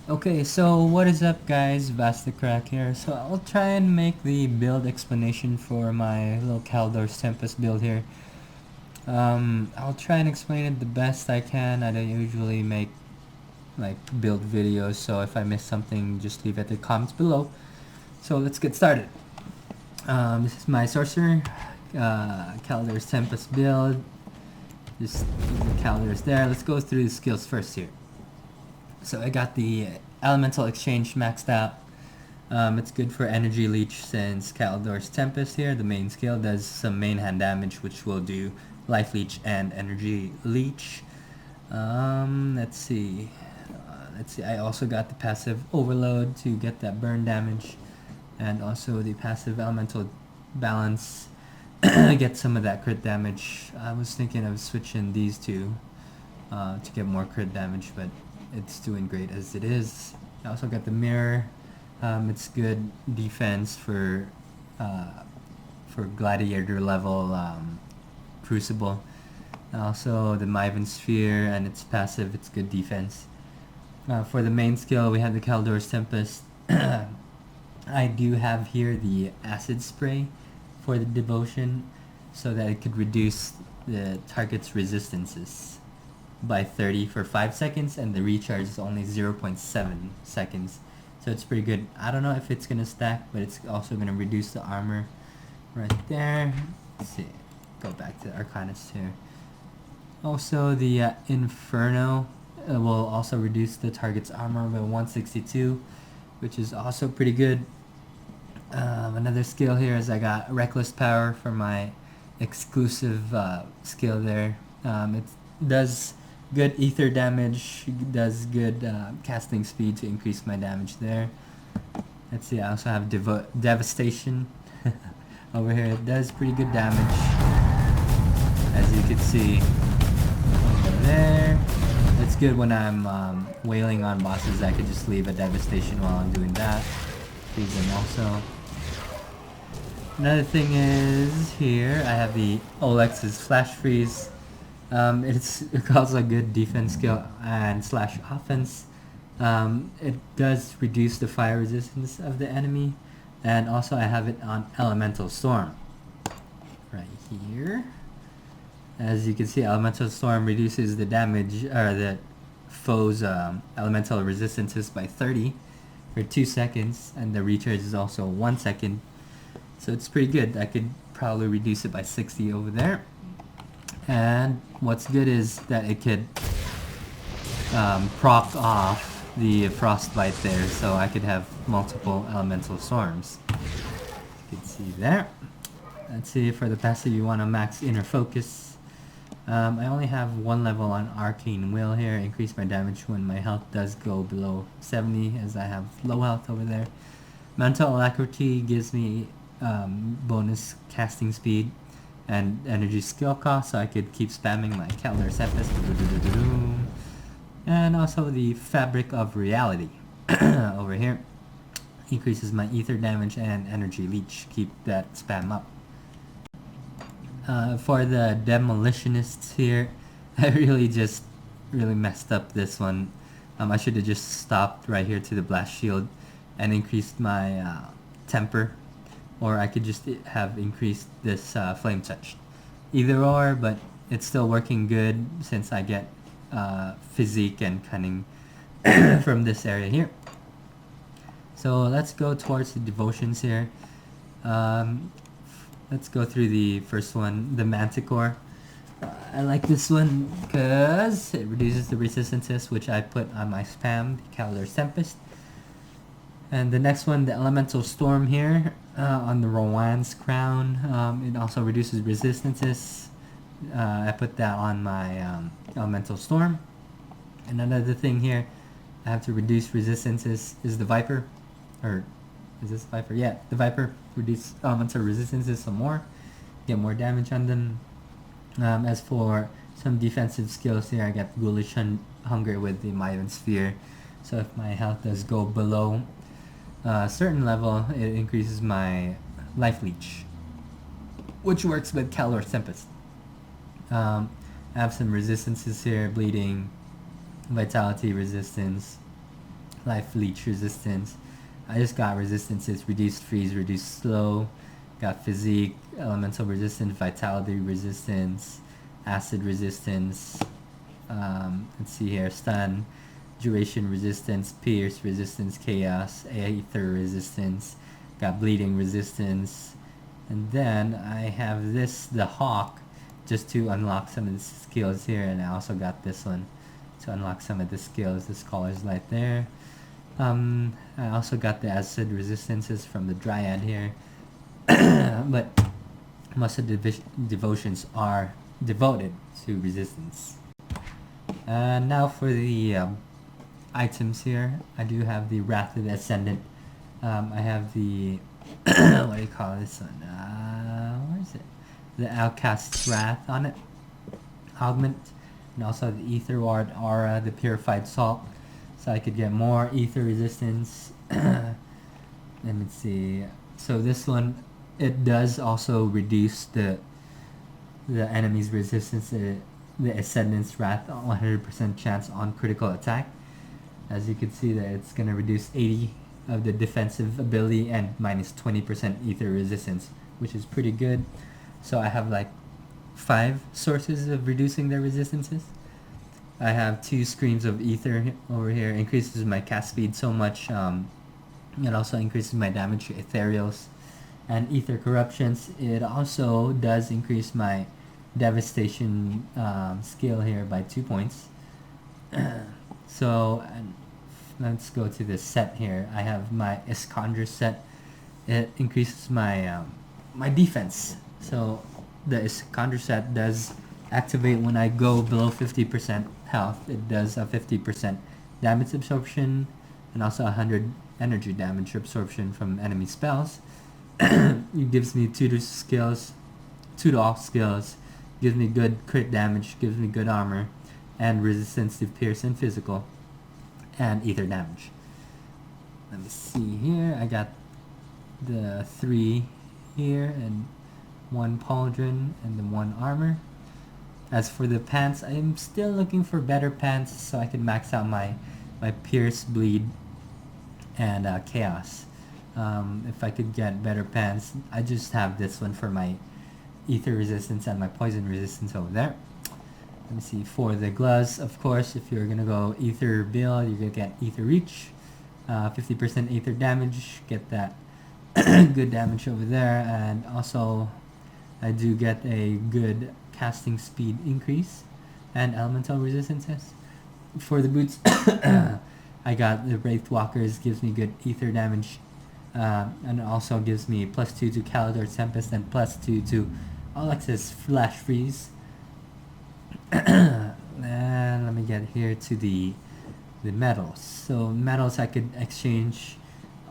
Okay, so what is up guys, vasDcrak here. So I'll try and make the build explanation for my little Calidor's Tempest build here. I'll try and explain it the best I can. I don't usually make like build videos, so if I miss something, just leave it in the comments below. So let's get started. This is my sorcerer, Calidor's Tempest build. Just the Calidor's there. Let's go through the skills first here. So I got the Elemental Exchange maxed out. It's good for energy leech since Calidor's Tempest here, the main skill, does some main hand damage which will do life leech and energy leech. Let's see. I also got the passive overload to get that burn damage, and also the passive elemental balance get some of that crit damage. I was thinking of switching these two to get more crit damage, but it's doing great as it is. I also got the mirror. It's good defense for Gladiator level crucible. Also the Maven sphere and its passive, it's good defense. For the main skill, we have the Calidor's Tempest. I do have here the acid spray for the devotion, so that it could reduce the target's resistances by 30 for 5 seconds, and the recharge is only 0.7 seconds, so it's pretty good. I don't know if it's gonna stack, but it's also gonna reduce the armor right there. Let's see, go back to the Arcanist here. Also the Inferno will also reduce the target's armor by 162, which is also pretty good. Another skill here is I got Reckless Power for my exclusive skill there. It does good ether damage, does good casting speed to increase my damage there. Let's see, I also have Devastation over here. It does pretty good damage, as you can see over there. It's good when I'm wailing on bosses. I could just leave a Devastation while I'm doing that. Use them also. Another thing is here I have the Olex's Flash Freeze. It's also a good defense skill and slash offense. It does reduce the fire resistance of the enemy, and also I have it on Elemental Storm right here. As you can see, Elemental Storm reduces the damage or the foe's elemental resistances by 30 for 2 seconds, and the recharge is also 1 second, so it's pretty good. I could probably reduce it by 60 over there. And what's good is that it could proc off the frostbite there, so I could have multiple elemental storms. You can see there. Let's see, for the passive you want to max inner focus. I only have 1 level on Arcane Will here. Increase my damage when my health does go below 70, as I have low health over there. Mental Alacrity gives me bonus casting speed and energy skill cost, so I could keep spamming my Calidor's Tempest. And also the Fabric of Reality over here increases my ether damage and energy leech. Keep that spam up. For the Demolitionists here, I really messed up this one. I should have just stopped right here to the Blast Shield and increased my Temper, or I could just have increased this Flame Touch. Either or, but it's still working good since I get Physique and Cunning from this area here. So let's go towards the devotions here. Let's go through the first one, the Manticore. I like this one because it reduces the resistances, which I put on my spam, Calidor's Tempest. And the next one, the Elemental Storm here, on the Rowan's Crown. It also reduces resistances. I put that on my Elemental Storm. And another thing here, I have to reduce resistances, is the Viper. Or, is this Viper? Yeah, the Viper. Reduce elemental resistances some more. Get more damage on them. As for some defensive skills here, I got Ghoulish Hunger with the Maven Sphere. So if my health does go below a certain level, it increases my Life Leech, which works with Calidor's Tempest. I have some resistances here, bleeding, vitality resistance, life leech resistance. I just got resistances, reduced freeze, reduced slow, got physique, elemental resistance, vitality resistance, acid resistance, let's see here, stun, duration resistance, pierce resistance, chaos, aether resistance, got bleeding resistance, and then I have this, the hawk, just to unlock some of the skills here, and I also got this one to unlock some of the skills. The Scholar's Light there. I also got the acid resistances from the Dryad here, but most of the devotions are devoted to resistance. And now for the items here, I do have the Wrath of the Ascendant. I have the what do you call this one? Where is it? The Outcast's Wrath on it, augment, and also the Ether Ward Aura, the Purified Salt, so I could get more ether resistance. Let me see. So this one, it does also reduce the enemy's resistance, the Ascendant's Wrath, 100% chance on critical attack. As you can see, that it's gonna reduce 80 of the defensive ability and minus 20% ether resistance, which is pretty good. So I have like 5 sources of reducing their resistances. I have 2 screams of ether over here, increases my cast speed so much. It also increases my damage to ethereals and ether corruptions. It also does increase my devastation skill here by 2 points. So let's go to the set here. I have my Iskandar set. It increases my my defense. So the Iskandar set does activate when I go below 50% health. It does a 50% damage absorption and also 100 energy damage absorption from enemy spells. It gives me 2 to all skills, gives me good crit damage, gives me good armor, and resistance to pierce and physical, and ether damage. Let me see here. I got the 3 here, and 1 pauldron, and then 1 armor. As for the pants, I'm still looking for better pants so I can max out my pierce, bleed, and chaos. If I could get better pants, I just have this one for my ether resistance and my poison resistance over there. Let me see, for the gloves, of course, if you're gonna go ether build, you're gonna get ether reach, 50% ether damage, get that good damage over there, and also I do get a good casting speed increase and elemental resistances. For the boots, I got the Wraith Walkers, gives me good ether damage, and also gives me +2 to Calidor Tempest and +2 to Alex's Flash Freeze. And let me get here to the medals. So medals, I could exchange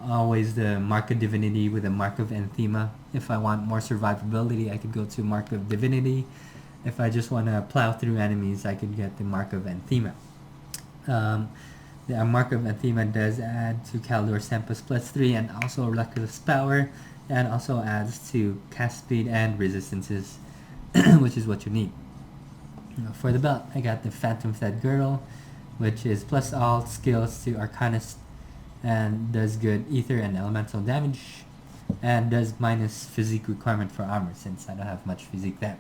always the Mark of Divinity with a Mark of Anthema. If I want more survivability, I could go to Mark of Divinity. If I just want to plow through enemies, I could get the Mark of Anthema. The Mark of Anthema does add to Calidor's Tempest +3 and also Reckless Power, and also adds to cast speed and resistances, which is what you need. For the belt, I got the Phantom Thread Girdle, which is plus all skills to Arcanist, and does good ether and elemental damage, and does minus physique requirement for armor since I don't have much physique there.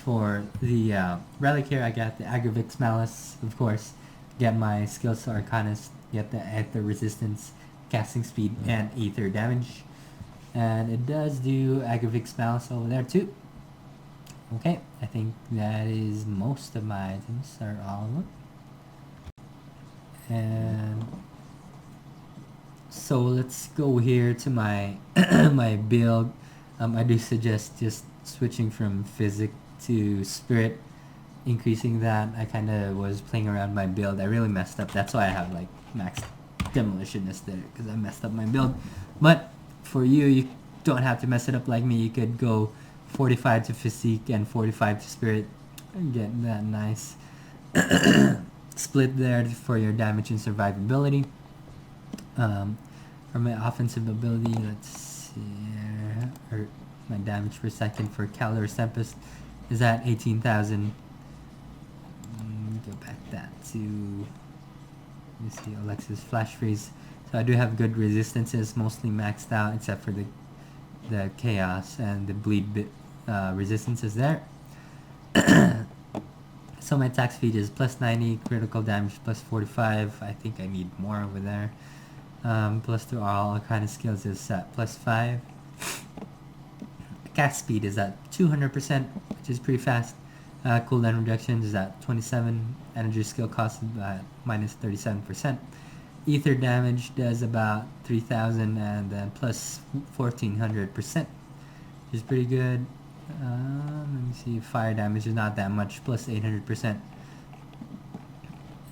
For the relic here, I got the Agravix Malice, of course, get my skills to Arcanist, get the ether resistance, casting speed, and ether damage, and it does do Agravix Malice over there too. Okay, I think that is most of my items, are all of them. And so let's go here to my my build. I do suggest just switching from physic to spirit, increasing that. I kind of was playing around my build. I really messed up. That's why I have like max demolitionist there, because I messed up my build. But for you, you don't have to mess it up like me. You could go 45 to physique and 45 to spirit and get that nice split there for your damage and survivability. For my offensive ability, let's see here, or my damage per second for Calidor Tempest is at 18,000. Go back that to You see Alexa's flash freeze. So I do have good resistances, mostly maxed out except for the chaos and the bleed bit resistances there. So my attack speed is plus 90, critical damage plus 45. I think I need more over there. Plus to all kind of skills is at plus 5. Cast speed is at 200%, which is pretty fast. Cooldown reduction is at 27. Energy skill cost is at minus 37%. Ether damage does about 3,000 and then plus 1,400%, which is pretty good. Let me see, fire damage is not that much, plus 800%.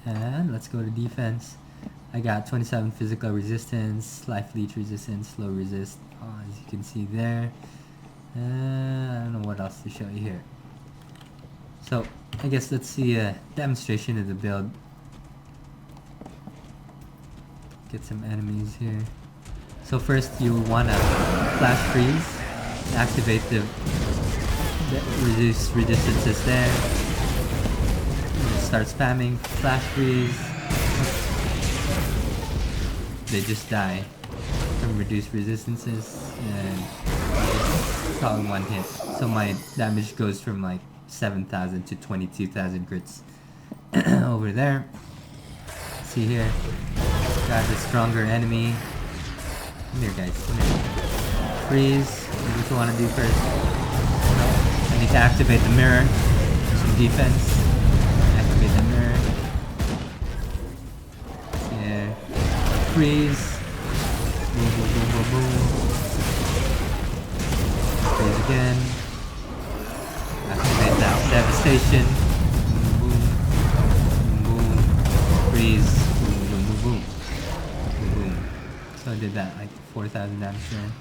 And let's go to defense. I got 27 physical resistance, life leech resistance, slow resist, as you can see there. I don't know what else to show you here. So I guess let's see a demonstration of the build. Get some enemies here. So first you want to flash freeze, activate the reduce resistances there. Start spamming flash freeze. They just die from reduced resistances and it's all in one hit. So my damage goes from like 7,000 to 22,000 crits over there. See here, got the stronger enemy. Come here guys, come here. Freeze, what you want to do first? I need to activate the mirror, some defense. Activate the mirror. Yeah. Freeze. Boom, boom, boom, boom, boom. Freeze again. Activate that devastation. Boom, boom, boom, boom. Freeze. Boom, boom, boom, boom. Boom, boom. So I did that, like 4,000 damage there.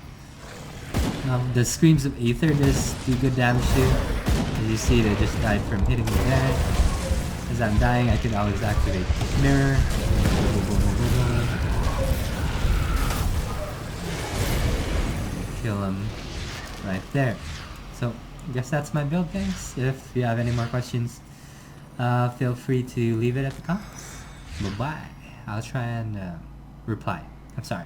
The screams of ether just do good damage too. As you see, they just died from hitting me there. As I'm dying, I can always activate mirror. Kill him right there. So I guess that's my build, guys. If you have any more questions, feel free to leave it at the comments. Bye bye. I'll try and reply. I'm sorry.